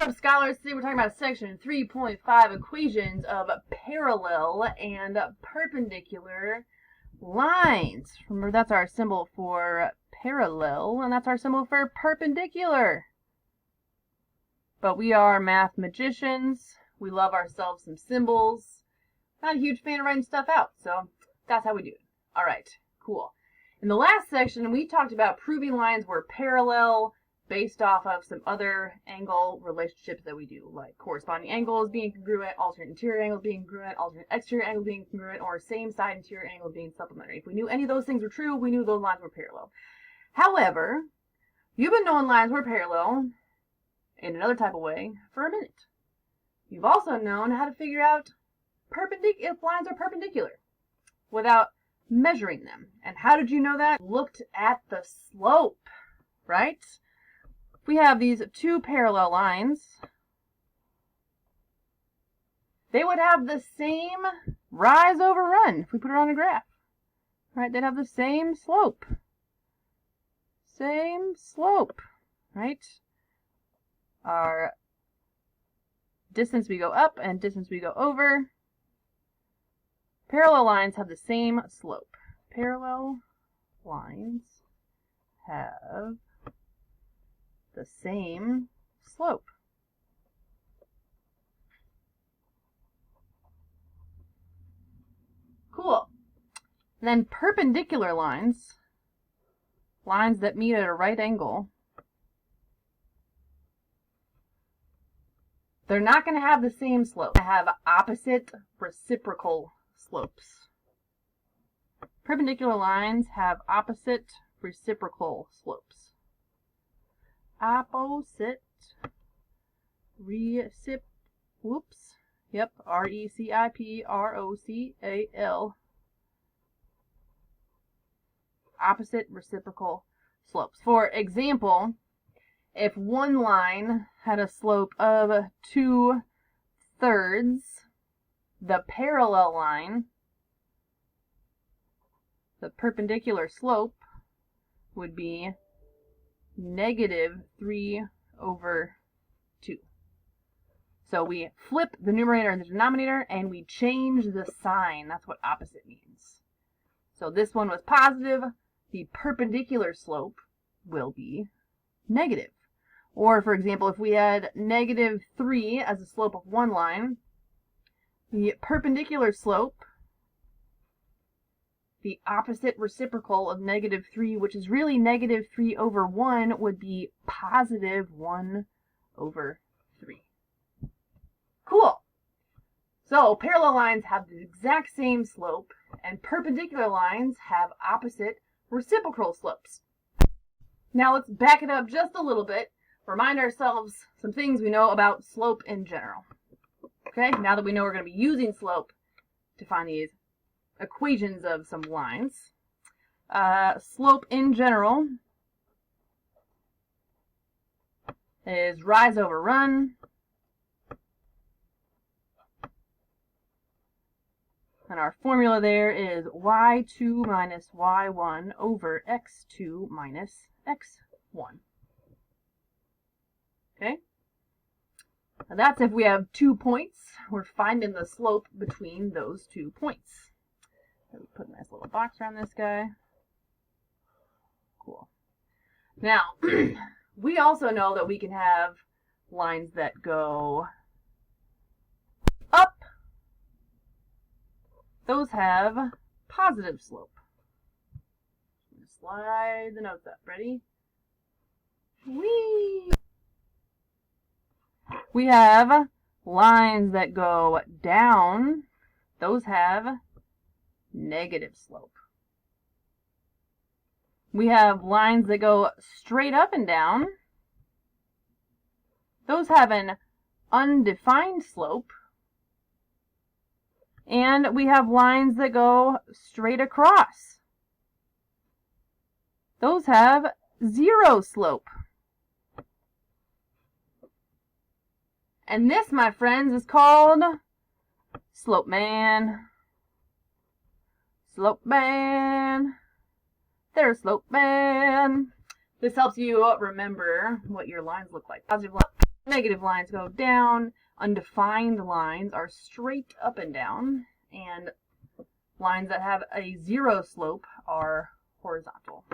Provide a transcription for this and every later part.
What's up, scholars? Today we're talking about section 3.5, equations of parallel and perpendicular lines. Remember, that's our symbol for parallel, and that's our symbol for perpendicular. But we are math magicians. We love ourselves some symbols. Not a huge fan of writing stuff out, so that's how we do it. All right, cool. In the last section, we talked about proving lines were parallel based off of some other angle relationships that we do, like corresponding angles being congruent, alternate interior angles being congruent, alternate exterior angles being congruent, or same side interior angle being supplementary. If we knew any of those things were true, we knew those lines were parallel. However, you've been knowing lines were parallel in another type of way for a minute. You've also known how to figure out if lines are perpendicular without measuring them. And how did you know that? Looked at the slope, right? We have these two parallel lines. They would have the same rise over run if we put it on a graph. Right? They'd have the same slope. Same slope, right? Our distance we go up and distance we go over. Parallel lines have the same slope. Parallel lines have the same slope. Cool. And then perpendicular lines, lines that meet at a right angle, they're not going to have the same slope. They have opposite reciprocal slopes. Perpendicular lines have opposite reciprocal slopes. Opposite reciprocal. Opposite reciprocal slopes. For example, if one line had a slope of 2/3, the parallel line, the perpendicular slope, would be -3/2. So we flip the numerator and the denominator and we change the sign. That's what opposite means. So this one was positive. The perpendicular slope will be negative. Or for example, if we had -3 as the slope of one line, the perpendicular slope, the opposite reciprocal of -3, which is really -3/1, would be +1/3. Cool. So parallel lines have the exact same slope, and perpendicular lines have opposite reciprocal slopes. Now let's back it up just a little bit, remind ourselves some things we know about slope in general. Okay, now that we know we're going to be using slope to find these equations of some lines. Slope in general is rise over run. And our formula there is y2 minus y1 over x2 minus x1. Okay? Now that's if we have 2 points. We're finding the slope between those 2 points. So we put a nice little box around this guy. Cool. Now, we also know that we can have lines that go up. Those have positive slope. I'm going to slide the notes up. Ready? Whee! We have lines that go down. Those have negative slope. We have lines that go straight up and down. Those have an undefined slope. And we have lines that go straight across. Those have 0 slope. And this, my friends, is called slope man. Slope man. There's slope man. This helps you remember what your lines look like. Positive line. Negative lines go down, undefined lines are straight up and down, and lines that have a zero slope are horizontal.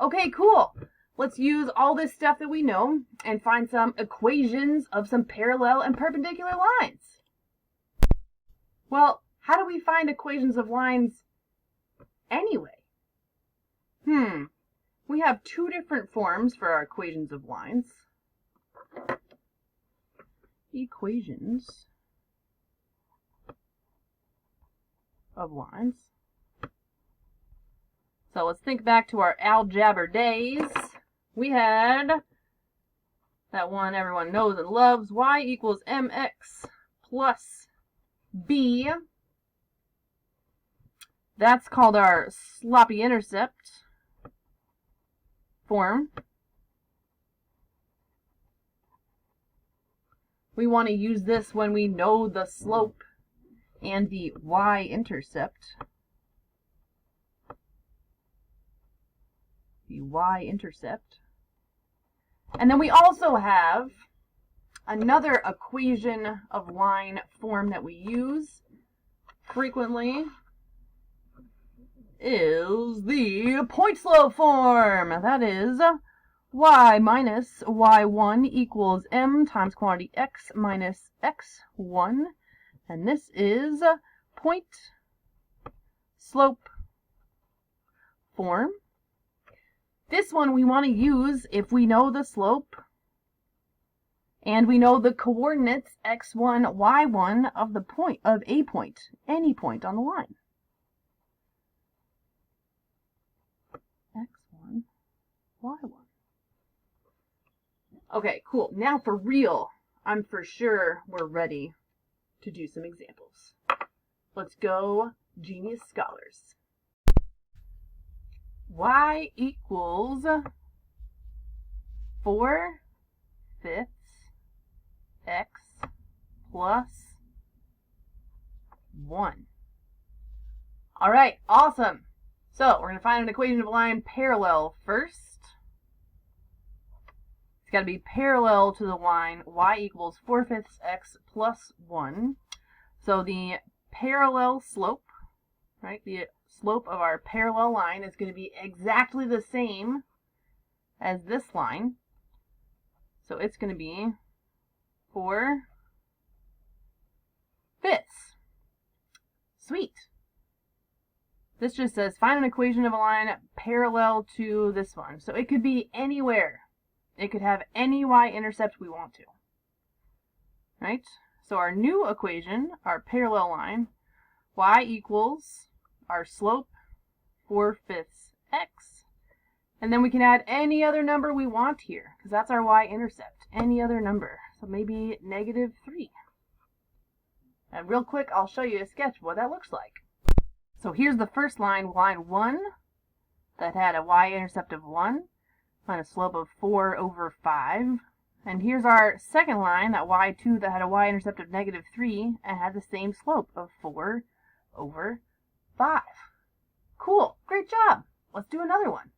Okay, cool. Let's use all this stuff that we know and find some equations of some parallel and perpendicular lines. Well, how do we find equations of lines anyway? We have two different forms for our equations of lines. Equations of lines. So let's think back to our algebra days. We had that one everyone knows and loves, y equals mx plus b. That's called our sloppy intercept form. We want to use this when we know the slope and the y-intercept. The y-intercept. And then we also have another equation of line form that we use frequently is the point slope form. That is y minus y1 equals m times quantity x minus x1. And this is point slope form. This one we want to use if we know the slope and we know the coordinates x1, y1 of the point of a point, any point on the line. x1, y1. Okay, cool. Now for real, I'm for sure we're ready to do some examples. Let's go, genius scholars. Y equals 4/5 x plus 1. All right, awesome. So we're going to find an equation of a line parallel first. It's got to be parallel to the line y equals 4/5 x plus 1. So the parallel slope, right, the slope of our parallel line is going to be exactly the same as this line. So it's going to be 4/5. Sweet. This just says find an equation of a line parallel to this one. So it could be anywhere. It could have any y-intercept we want to. Right? So our new equation, our parallel line, y equals our slope 4/5 x. And then we can add any other number we want here, because that's our y-intercept. Any other number. So maybe -3. And real quick, I'll show you a sketch of what that looks like. So here's the first line, line 1, that had a y-intercept of 1, and a slope of 4/5. And here's our second line, that y2, that had a y-intercept of -3, and had the same slope of 4/5. Cool, great job. Let's do another one.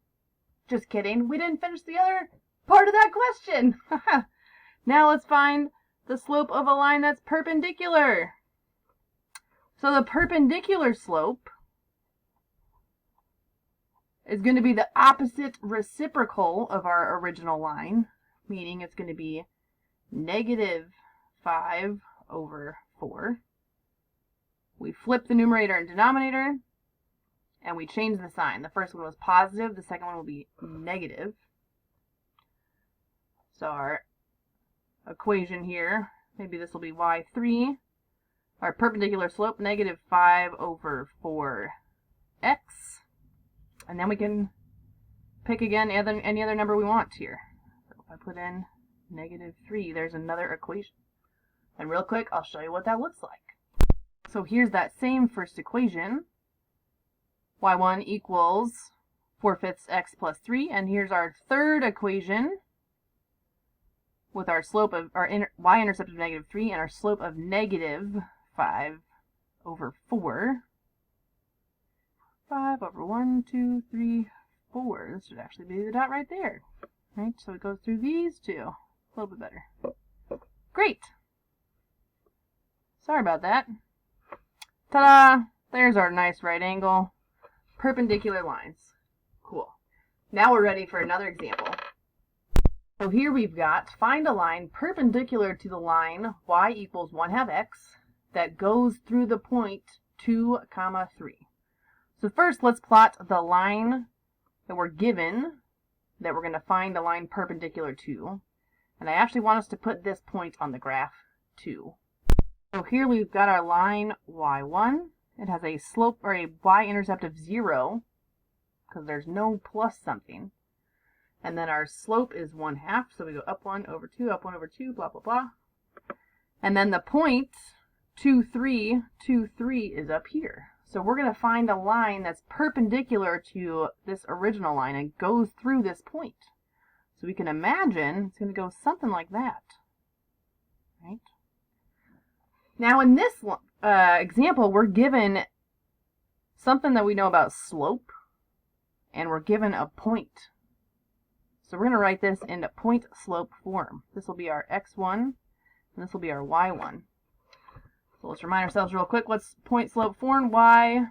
Just kidding, we didn't finish the other part of that question. Now let's find the slope of a line that's perpendicular. So the perpendicular slope is going to be the opposite reciprocal of our original line, meaning it's going to be -5/4. We flip the numerator and denominator, and we change the sign. The first one was positive, the second one will be negative. So our equation here, maybe this will be y3. Our perpendicular slope, -5/4x. And then we can pick again any other number we want here. So if I put in -3, there's another equation. And real quick, I'll show you what that looks like. So here's that same first equation. y1 equals 4/5 x plus 3. And here's our third equation with our slope of our y-intercept of -3 and our slope of -5/4. 5/1, 2, 3, 4. This should actually be the dot right there. Right? So it goes through these two. A little bit better. Great. Sorry about that. Ta-da! There's our nice right angle. Perpendicular lines. Cool. Now we're ready for another example. So here we've got, find a line perpendicular to the line y equals 1/2 x that goes through the point 2, 3. So first let's plot the line that we're given, that we're going to find a line perpendicular to. And I actually want us to put this point on the graph too. So here we've got our line y1. It has a slope or a y-intercept of 0 because there's no plus something. And then our slope is 1/2, so we go up 1 over 2, up 1 over 2, blah, blah, blah. And then the point 2, 3, 2, 3 is up here. So we're going to find a line that's perpendicular to this original line and goes through this point. So we can imagine it's going to go something like that. Right? Now in this example, we're given something that we know about slope, and we're given a point. So we're going to write this in a point slope form. This will be our x1, and this will be our y1. So let's remind ourselves real quick, what's point slope form? Y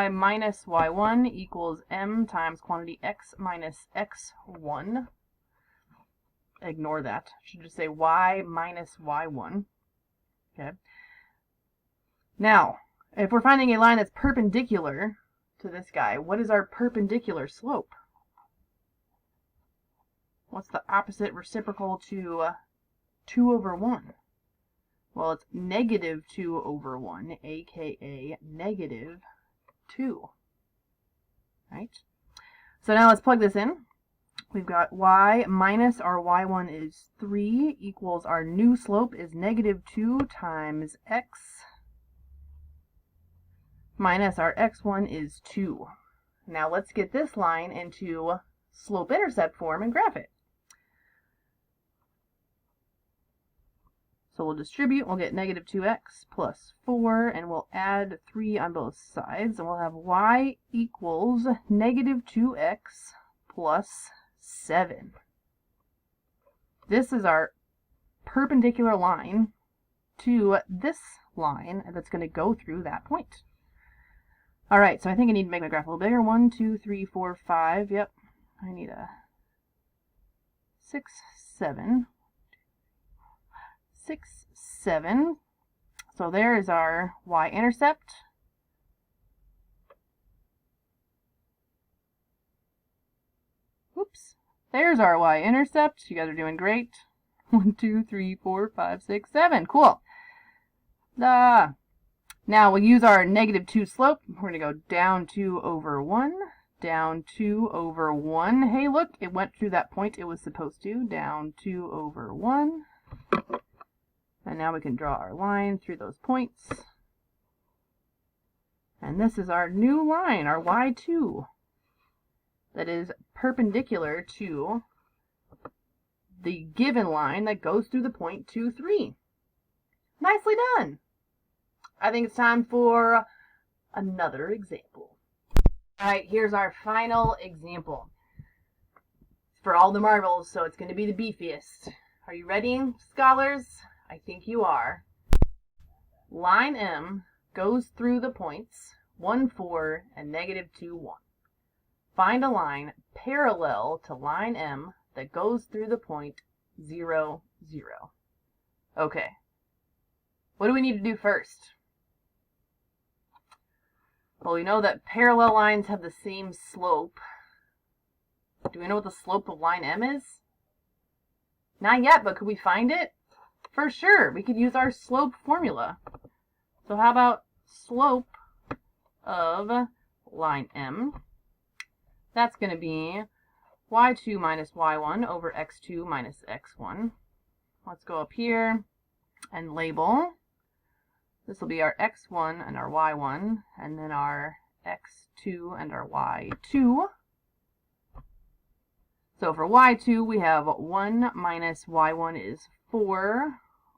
minus y1 equals m times quantity x minus x1. Ignore that. I should just say y minus y1. Okay. Now, if we're finding a line that's perpendicular to this guy, what is our perpendicular slope? What's the opposite reciprocal to 2 over 1? Well, it's negative 2 over 1, aka negative 2. Right? So now let's plug this in. We've got y minus our y1 is 3 equals our new slope is negative 2 times x minus our x1 is 2. Now let's get this line into slope-intercept form and graph it. So we'll distribute, we'll get negative 2x plus 4, and we'll add 3 on both sides, and we'll have y equals negative 2x plus 7. This is our perpendicular line to this line that's going to go through that point. Alright, so I think I need to make my graph a little bigger. 1, 2, 3, 4, 5. Yep. I need a 6, 7. 6, 7. So there is our y-intercept. Oops. There's our y-intercept. You guys are doing great. 1, 2, 3, 4, 5, 6, 7. Cool. Now we'll use our negative 2 slope. We're going to go down 2 over 1. Down 2 over 1. Hey, look, it went through that point it was supposed to. Down 2 over 1. And now we can draw our line through those points. And this is our new line, our y2, that is perpendicular to the given line that goes through the point 2, 3. Nicely done! I think it's time for another example. Alright, here's our final example. For all the marbles, so it's going to be the beefiest. Are you ready, scholars? I think you are. Line M goes through the points 1, 4, and negative 2, 1. Find a line parallel to line M that goes through the point 0, 0. Okay. What do we need to do first? Well, we know that parallel lines have the same slope. Do we know what the slope of line M is? Not yet, but could we find it? For sure, we could use our slope formula. So how about slope of line M? That's going to be y2 minus y1 over x2 minus x1. Let's go up here and label. This will be our x1 and our y1, and then our x2 and our y2. So for y2, we have 1 minus y1 is 4,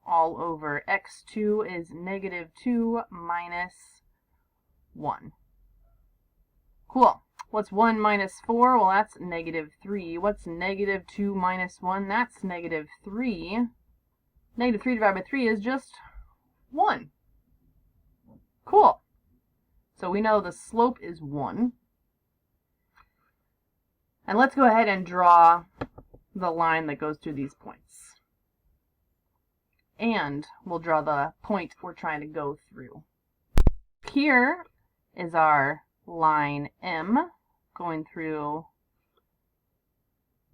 all over x2 is negative 2 minus 1. Cool. What's 1 minus 4? Well, that's negative 3. What's negative 2 minus 1? That's negative 3. Negative 3 divided by 3 is just 1. Cool. So we know the slope is 1. And let's go ahead and draw the line that goes through these points. And we'll draw the point we're trying to go through. Here is our line M going through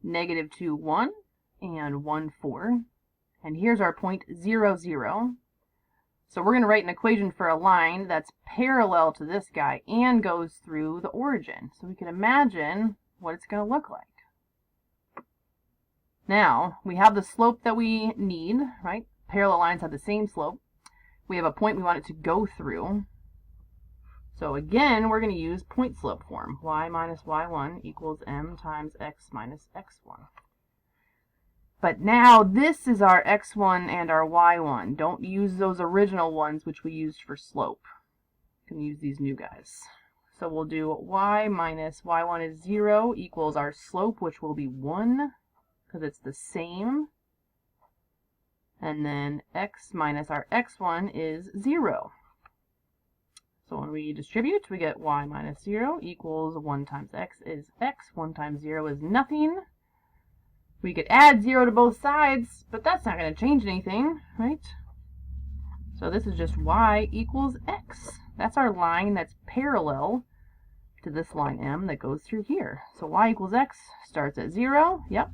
negative 2, 1 and 1, 4. And here's our point 0, 0. So we're going to write an equation for a line that's parallel to this guy and goes through the origin. So we can imagine what it's going to look like. Now, we have the slope that we need, right? Parallel lines have the same slope. We have a point we want it to go through. So again, we're going to use point slope form. Y minus y1 equals m times x minus x1. But now this is our x1 and our y1. Don't use those original ones which we used for slope. You can use these new guys. So we'll do y minus y1 is 0 equals our slope, which will be 1 because it's the same. And then x minus our x1 is 0. So when we distribute, we get y minus 0 equals 1 times x is x. 1 times 0 is nothing. We could add 0 to both sides, but that's not going to change anything, right? So this is just y equals x. That's our line that's parallel to this line M that goes through here. So y equals x starts at 0. Yep.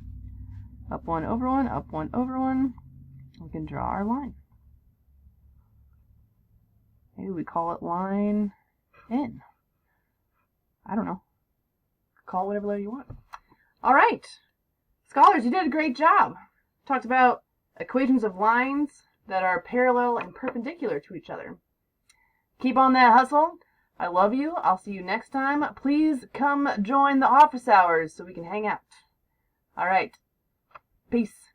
Up 1 over 1, up 1 over 1. We can draw our line. Maybe we call it line N. I don't know. Call it whatever you want. All right. Scholars, you did a great job. Talked about equations of lines that are parallel and perpendicular to each other. Keep on that hustle. I love you. I'll see you next time. Please come join the office hours so we can hang out. All right. Peace.